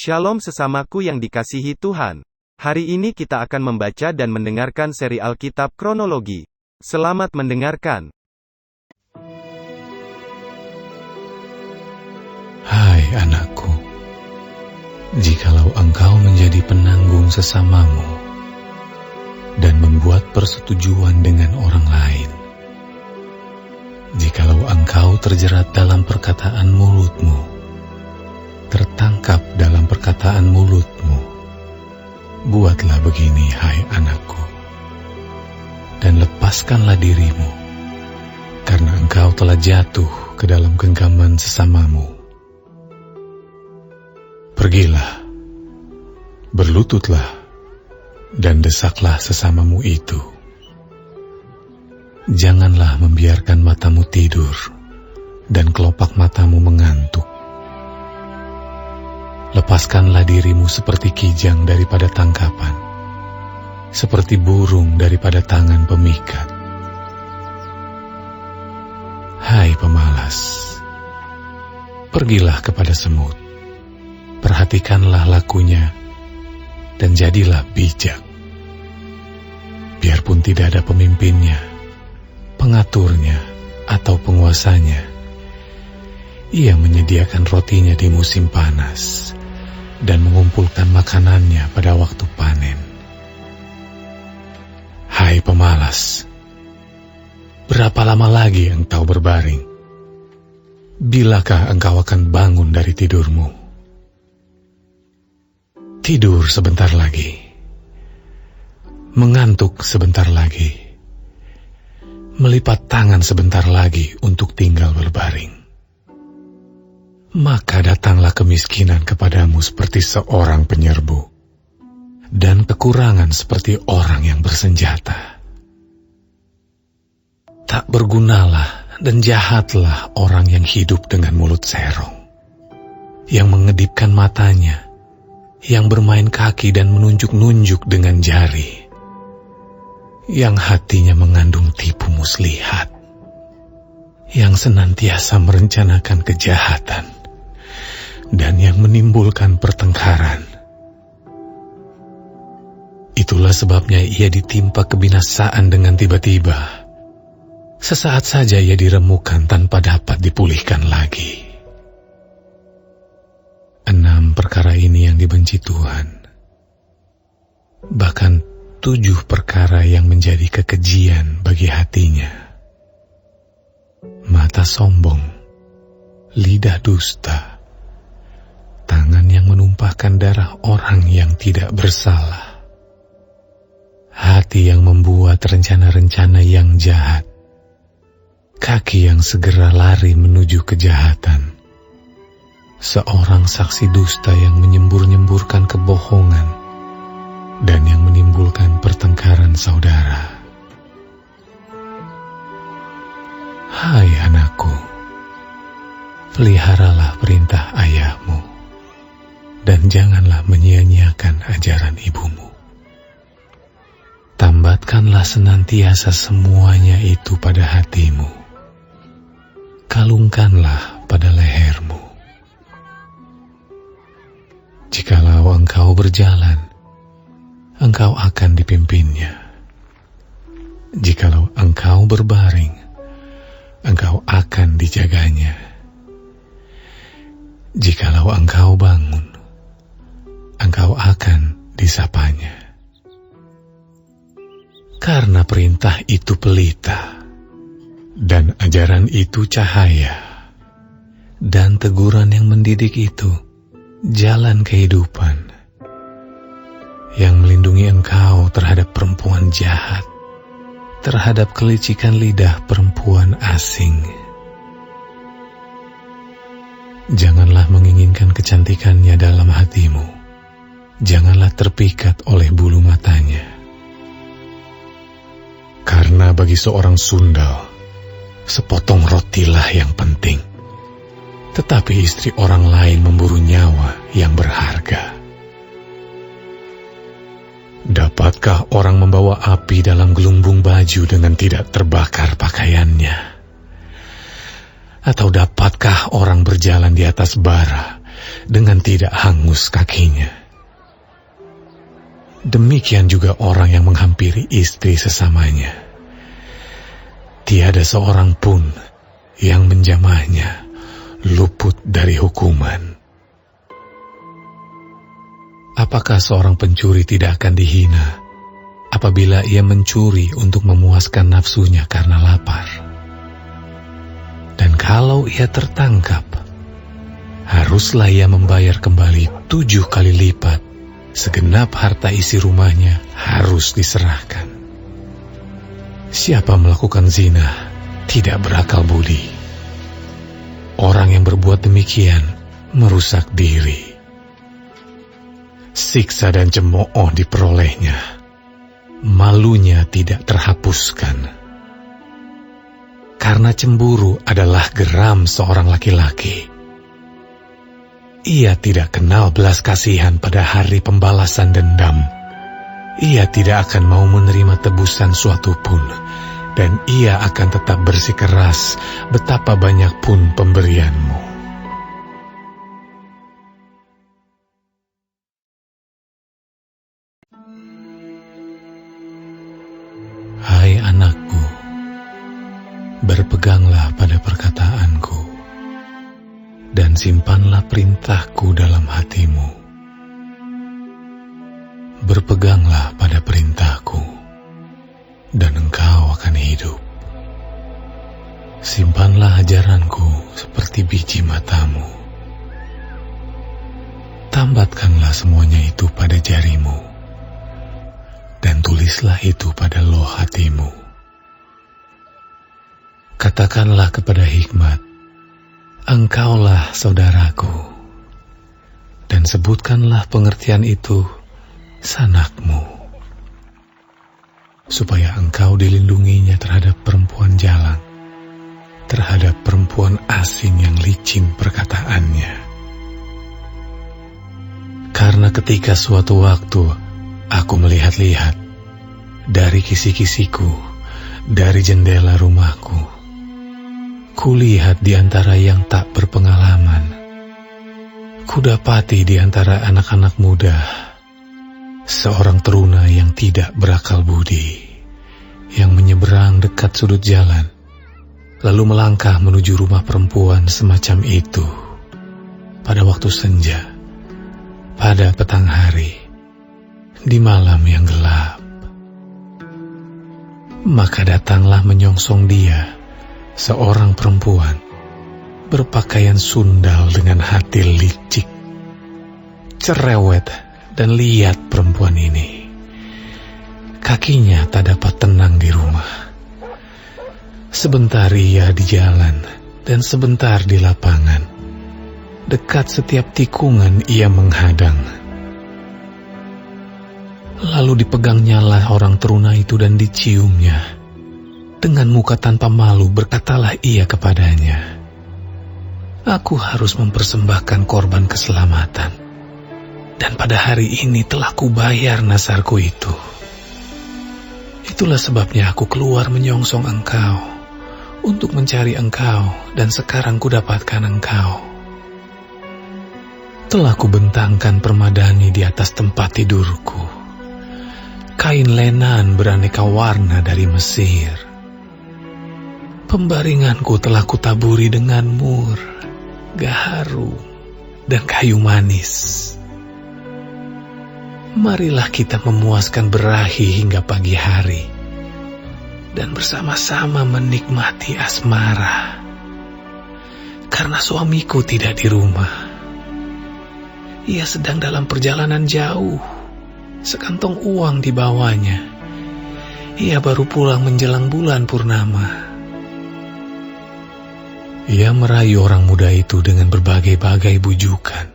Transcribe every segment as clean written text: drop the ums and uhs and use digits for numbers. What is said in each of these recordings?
Shalom sesamaku yang dikasihi Tuhan. Hari ini kita akan membaca dan mendengarkan seri Alkitab Kronologi. Selamat mendengarkan. Hai anakku, jikalau engkau menjadi penanggung sesamamu dan membuat persetujuan dengan orang lain, jikalau engkau terjerat dalam perkataan mulutmu, tertangkap dalam perkataan mulutmu, buatlah begini, hai anakku, dan lepaskanlah dirimu, karena engkau telah jatuh ke dalam genggaman sesamamu. Pergilah, berlututlah, dan desaklah sesamamu itu. Janganlah membiarkan matamu tidur, dan kelopak matamu mengantuk. Lepaskanlah dirimu seperti kijang daripada tangkapan, seperti burung daripada tangan pemikat. Hai pemalas, pergilah kepada semut, perhatikanlah lakunya, dan jadilah bijak. Biarpun tidak ada pemimpinnya, pengaturnya, atau penguasanya, ia menyediakan rotinya di musim panas dan mengumpulkan makanannya pada waktu panen. Hai pemalas, berapa lama lagi engkau berbaring? Bilakah engkau akan bangun dari tidurmu? Tidur sebentar lagi, mengantuk sebentar lagi, melipat tangan sebentar lagi untuk tinggal berbaring. Maka datanglah kemiskinan kepadamu seperti seorang penyerbu, dan kekurangan seperti orang yang bersenjata. Tak bergunalah dan jahatlah orang yang hidup dengan mulut serong, yang mengedipkan matanya, yang bermain kaki dan menunjuk-nunjuk dengan jari, yang hatinya mengandung tipu muslihat, yang senantiasa merencanakan kejahatan, dan yang menimbulkan pertengkaran. Itulah sebabnya ia ditimpa kebinasaan dengan tiba-tiba. Sesaat saja ia diremukkan tanpa dapat dipulihkan lagi. 6 perkara ini yang dibenci Tuhan, bahkan 7 perkara yang menjadi kekejian bagi hatinya: mata sombong, lidah dusta, tangan yang menumpahkan darah orang yang tidak bersalah, hati yang membuat rencana-rencana yang jahat, kaki yang segera lari menuju kejahatan, seorang saksi dusta yang menyembur-nyemburkan kebohongan dan yang menimbulkan pertengkaran saudara. Hai anakku, peliharalah perintah ayahmu, dan janganlah menyia-nyiakan ajaran ibumu. Tambatkanlah senantiasa semuanya itu pada hatimu. Kalungkanlah pada lehermu. Jikalau engkau berjalan, engkau akan dipimpinnya. Jikalau engkau berbaring, engkau akan dijaganya. Jikalau engkau bangun, engkau akan disapanya. Karena perintah itu pelita, dan ajaran itu cahaya, dan teguran yang mendidik itu jalan kehidupan, yang melindungi engkau terhadap perempuan jahat, terhadap kelicikan lidah perempuan asing. Janganlah menginginkan kecantikannya dalam hatimu, janganlah terpikat oleh bulu matanya. Karena bagi seorang sundal, sepotong rotilah yang penting, tetapi istri orang lain memburu nyawa yang berharga. Dapatkah orang membawa api dalam gelumbung baju dengan tidak terbakar pakaiannya? Atau dapatkah orang berjalan di atas bara dengan tidak hangus kakinya. Demikian juga orang yang menghampiri istri sesamanya. Tiada seorang pun yang menjamahnya luput dari hukuman. Apakah seorang pencuri tidak akan dihina apabila ia mencuri untuk memuaskan nafsunya karena lapar? Dan kalau ia tertangkap, haruslah ia membayar kembali 7 kali lipat, segenap harta isi rumahnya harus diserahkan. Siapa melakukan zina tidak berakal budi. Orang yang berbuat demikian merusak diri. Siksa dan cemooh diperolehnya, malunya tidak terhapuskan. Karena cemburu adalah geram seorang laki-laki. Ia tidak kenal belas kasihan pada hari pembalasan dendam. Ia tidak akan mau menerima tebusan suatu pun, dan ia akan tetap bersikeras betapa banyak pun pemberianmu. Hai anakku, berpeganglah pada perkataanku, dan simpanlah perintahku dalam hatimu. Berpeganglah pada perintahku, dan engkau akan hidup. Simpanlah ajaranku seperti biji matamu. Tambatkanlah semuanya itu pada jarimu, dan tulislah itu pada loh hatimu. Katakanlah kepada hikmat, engkaulah saudaraku, dan sebutkanlah pengertian itu sanakmu, supaya engkau dilindunginya terhadap perempuan jalang, terhadap perempuan asing yang licin perkataannya. Karena ketika suatu waktu aku melihat-lihat dari kisi-kisiku, dari jendela rumahku, kulihat di antara yang tak berpengalaman, kudapati di antara anak-anak muda, seorang teruna yang tidak berakal budi, yang menyeberang dekat sudut jalan, lalu melangkah menuju rumah perempuan semacam itu, pada waktu senja, pada petang hari, di malam yang gelap. Maka datanglah menyongsong dia seorang perempuan berpakaian sundal dengan hati licik, cerewet dan liat perempuan ini. Kakinya tak dapat tenang di rumah. Sebentar ia di jalan dan sebentar di lapangan. Dekat setiap tikungan ia menghadang. Lalu dipegangnyalah orang teruna itu dan diciumnya. Dengan muka tanpa malu berkatalah ia kepadanya, aku harus mempersembahkan korban keselamatan, dan pada hari ini telah kubayar nasarku itu. Itulah sebabnya aku keluar menyongsong engkau, untuk mencari engkau, dan sekarang kudapatkan engkau. Telah kubentangkan permadani di atas tempat tidurku, kain lenan beraneka warna dari Mesir. Pembaringanku telah kutaburi dengan mur, gaharu, dan kayu manis. Marilah kita memuaskan berahi hingga pagi hari, dan bersama-sama menikmati asmara. Karena suamiku tidak di rumah. Ia sedang dalam perjalanan jauh. Sekantong uang dibawanya. Ia baru pulang menjelang bulan purnama. Ia merayu orang muda itu dengan berbagai-bagai bujukan.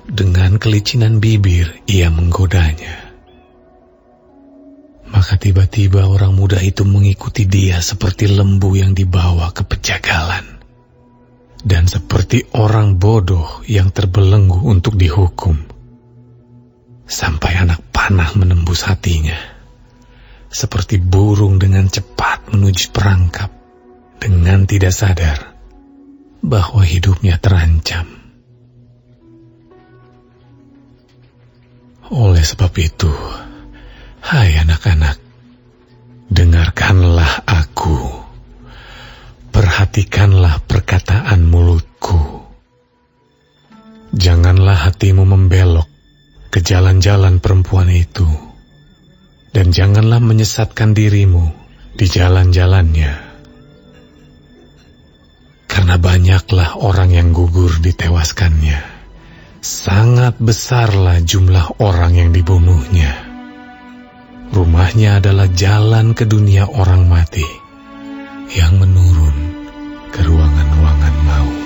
Dengan kelicinan bibir ia menggodanya. Maka tiba-tiba orang muda itu mengikuti dia seperti lembu yang dibawa ke pejagalan, dan seperti orang bodoh yang terbelenggu untuk dihukum. Sampai anak panah menembus hatinya, seperti burung dengan cepat menuju perangkap, dengan tidak sadar bahwa hidupnya terancam. Oleh sebab itu, hai anak-anak, dengarkanlah aku, perhatikanlah perkataan mulutku. Janganlah hatimu membelok ke jalan-jalan perempuan itu, dan janganlah menyesatkan dirimu di jalan-jalannya. Karena banyaklah orang yang gugur ditewaskannya, sangat besarlah jumlah orang yang dibunuhnya. Rumahnya adalah jalan ke dunia orang mati, yang menurun ke ruangan-ruangan maut.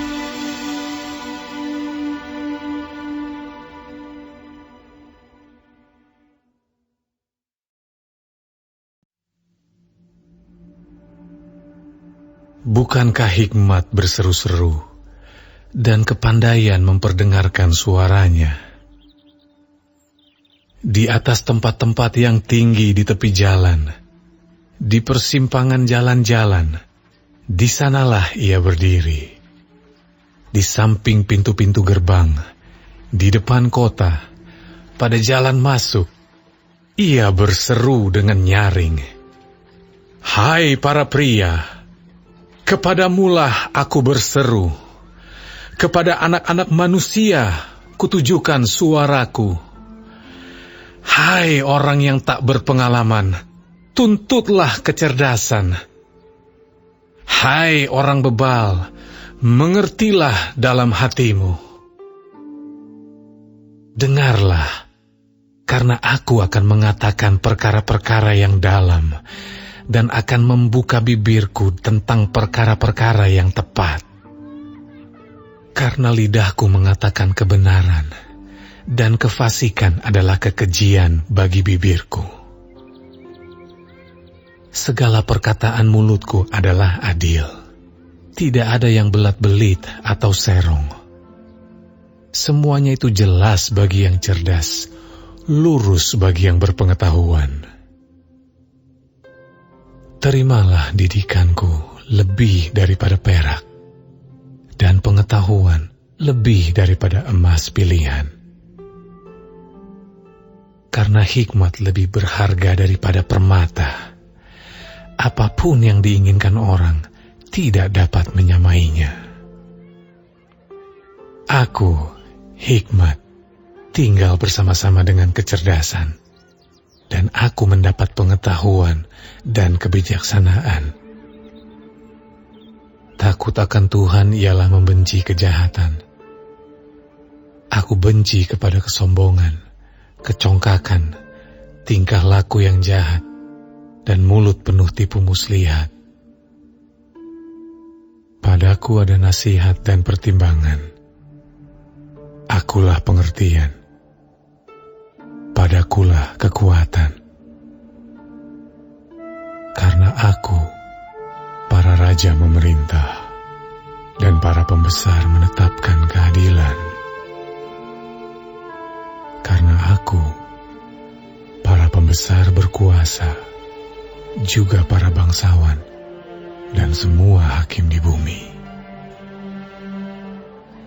Bukankah hikmat berseru-seru dan kepandaian memperdengarkan suaranya? Di atas tempat-tempat yang tinggi di tepi jalan, di persimpangan jalan-jalan, di sanalah ia berdiri. Di samping pintu-pintu gerbang, di depan kota, pada jalan masuk, ia berseru dengan nyaring. Hai para pria, kepadamulah aku berseru. Kepada anak-anak manusia kutujukan suaraku. Hai orang yang tak berpengalaman, tuntutlah kecerdasan. Hai orang bebal, mengertilah dalam hatimu. Dengarlah, karena aku akan mengatakan perkara-perkara yang dalam, dan akan membuka bibirku tentang perkara-perkara yang tepat. Karena lidahku mengatakan kebenaran, dan kefasikan adalah kekejian bagi bibirku. Segala perkataan mulutku adalah adil. Tidak ada yang belat-belit atau serong. Semuanya itu jelas bagi yang cerdas, lurus bagi yang berpengetahuan. Terimalah didikanku lebih daripada perak, dan pengetahuan lebih daripada emas pilihan. Karena hikmat lebih berharga daripada permata, apapun yang diinginkan orang tidak dapat menyamainya. Aku, hikmat, tinggal bersama-sama dengan kecerdasan, dan aku mendapat pengetahuan dan kebijaksanaan. Takut akan Tuhan ialah membenci kejahatan. Aku benci kepada kesombongan, kecongkakan, tingkah laku yang jahat, dan mulut penuh tipu muslihat. Padaku ada nasihat dan pertimbangan. Akulah pengertian. Padakulah kekuatan. Karena aku, para raja memerintah, dan para pembesar menetapkan keadilan. Karena aku, para pembesar berkuasa, juga para bangsawan, dan semua hakim di bumi.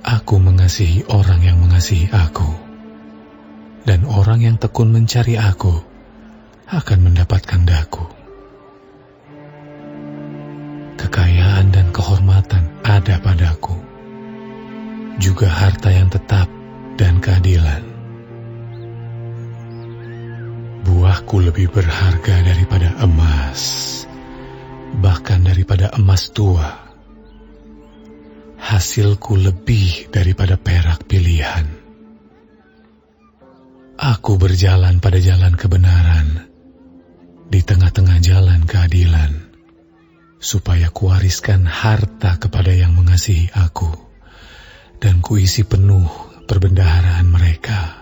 Aku mengasihi orang yang mengasihi aku, dan orang yang tekun mencari aku akan mendapatkan daku. Kekayaan dan kehormatan ada padaku, juga harta yang tetap dan keadilan. Buahku lebih berharga daripada emas, bahkan daripada emas tua. Hasilku lebih daripada perak pilihan. Aku berjalan pada jalan kebenaran, di tengah-tengah jalan keadilan, supaya kuwariskan harta kepada yang mengasihi aku, dan kuisi penuh perbendaharaan mereka.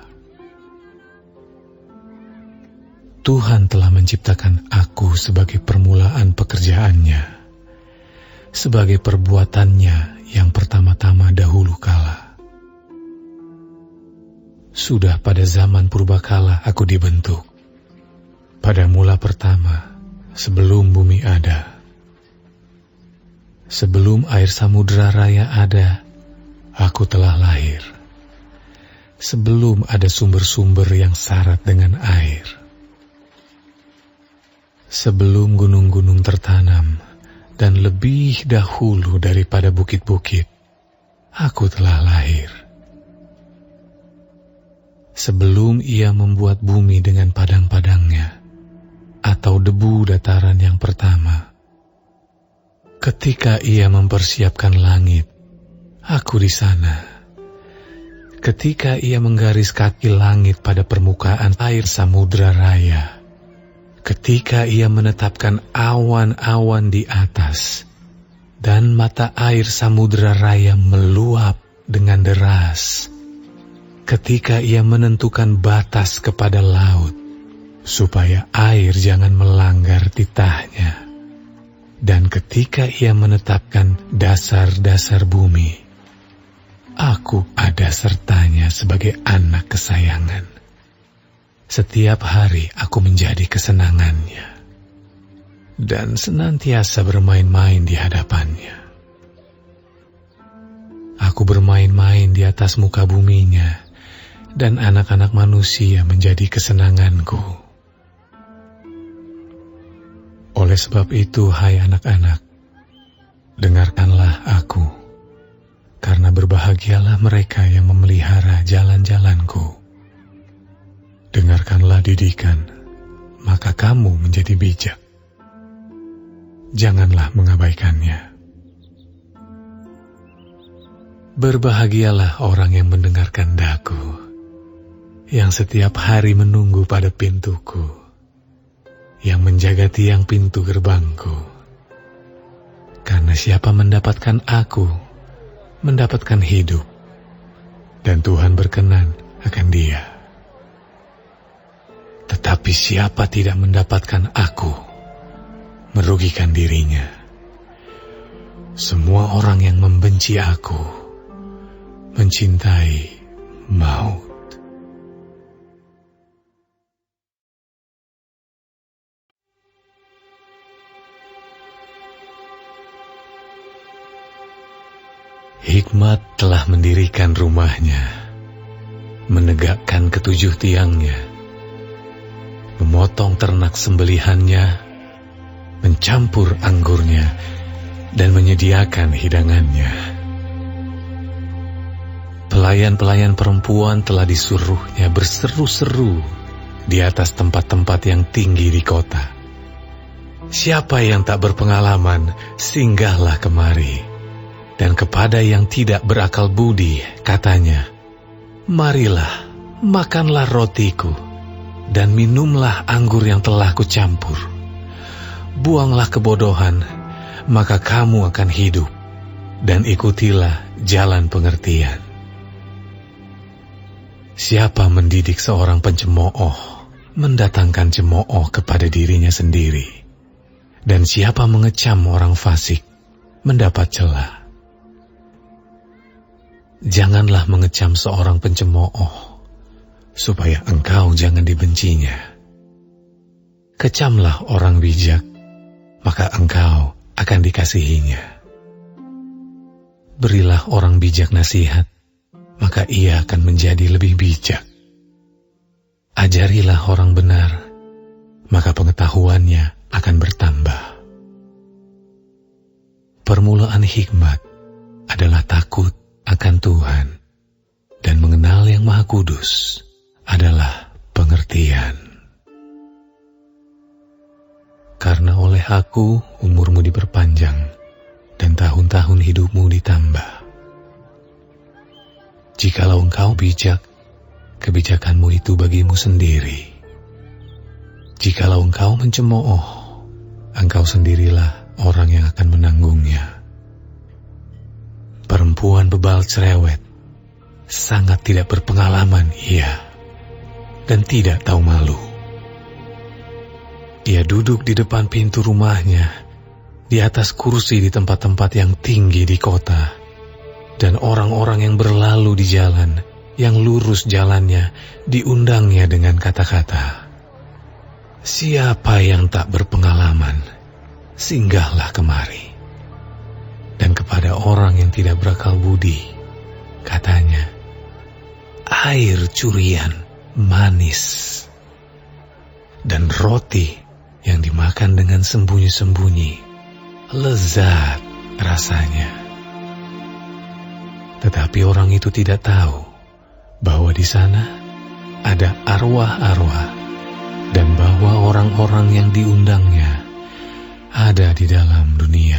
Tuhan telah menciptakan aku sebagai permulaan pekerjaannya, sebagai perbuatannya yang pertama-tama dahulu kala. Sudah pada zaman purbakala aku dibentuk, pada mula pertama, sebelum bumi ada. Sebelum air samudera raya ada, aku telah lahir. sebelum ada sumber-sumber yang syarat dengan air. Sebelum gunung-gunung tertanam dan lebih dahulu daripada bukit-bukit, aku telah lahir. Sebelum Ia membuat bumi dengan padang-padangnya, atau debu dataran yang pertama. Ketika Ia mempersiapkan langit, aku di sana. Ketika Ia menggaris kaki langit pada permukaan air samudra raya. Ketika Ia menetapkan awan-awan di atas, dan mata air samudra raya meluap dengan deras. Ketika Ia menentukan batas kepada laut, supaya air jangan melanggar titahnya. Dan ketika Ia menetapkan dasar-dasar bumi, aku ada sertanya sebagai anak kesayangan. Setiap hari aku menjadi kesenangannya, dan senantiasa bermain-main di hadapannya. Aku bermain-main di atas muka buminya, dan anak-anak manusia menjadi kesenanganku. Oleh sebab itu, hai anak-anak, dengarkanlah aku, karena berbahagialah mereka yang memelihara jalan-jalanku. Dengarkanlah didikan, maka kamu menjadi bijak. Janganlah mengabaikannya. Berbahagialah orang yang mendengarkan daku, yang setiap hari menunggu pada pintuku, yang menjaga tiang pintu gerbangku. Karena siapa mendapatkan aku, mendapatkan hidup, dan Tuhan berkenan akan dia. Tetapi siapa tidak mendapatkan aku, merugikan dirinya. Semua orang yang membenci aku, mencintai maut. Hikmat telah mendirikan rumahnya, menegakkan ketujuh tiangnya, memotong ternak sembelihannya, mencampur anggurnya, dan menyediakan hidangannya. Pelayan-pelayan perempuan telah disuruhnya berseru-seru di atas tempat-tempat yang tinggi di kota. Siapa yang tak berpengalaman, singgahlah kemari. Dan kepada yang tidak berakal budi, katanya, marilah, makanlah rotiku, dan minumlah anggur yang telah kucampur. Buanglah kebodohan, maka kamu akan hidup, dan ikutilah jalan pengertian. Siapa mendidik seorang pencemooh, mendatangkan cemooh kepada dirinya sendiri. Dan siapa mengecam orang fasik, mendapat celah. Janganlah mengecam seorang pencemooh, supaya engkau jangan dibencinya. Kecamlah orang bijak, maka engkau akan dikasihinya. Berilah orang bijak nasihat, maka ia akan menjadi lebih bijak. Ajarilah orang benar, maka pengetahuannya akan bertambah. Permulaan hikmat adalah takut akan Tuhan, dan mengenal Yang Maha Kudus adalah pengertian. Karena oleh aku umurmu diperpanjang, dan tahun-tahun hidupmu ditambah. Jikalau engkau bijak, kebijakanmu itu bagimu sendiri. Jikalau engkau mencemooh, engkau sendirilah orang yang akan menanggungnya. Perempuan bebal cerewet, sangat tidak berpengalaman ia, dan tidak tahu malu. Ia duduk di depan pintu rumahnya, di atas kursi di tempat-tempat yang tinggi di kota, dan orang-orang yang berlalu di jalan, yang lurus jalannya, diundangnya dengan kata-kata, siapa yang tak berpengalaman, singgahlah kemari. Dan kepada orang yang tidak berakal budi, katanya, air curian, manis. Dan roti yang dimakan dengan sembunyi-sembunyi, lezat rasanya. Tetapi orang itu tidak tahu bahwa di sana ada arwah-arwah dan bahwa orang-orang yang diundangnya ada di dalam dunia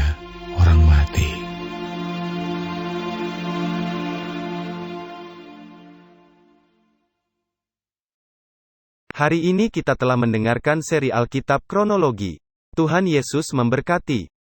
orang mati. Hari ini kita telah mendengarkan seri Alkitab Kronologi. Tuhan Yesus memberkati.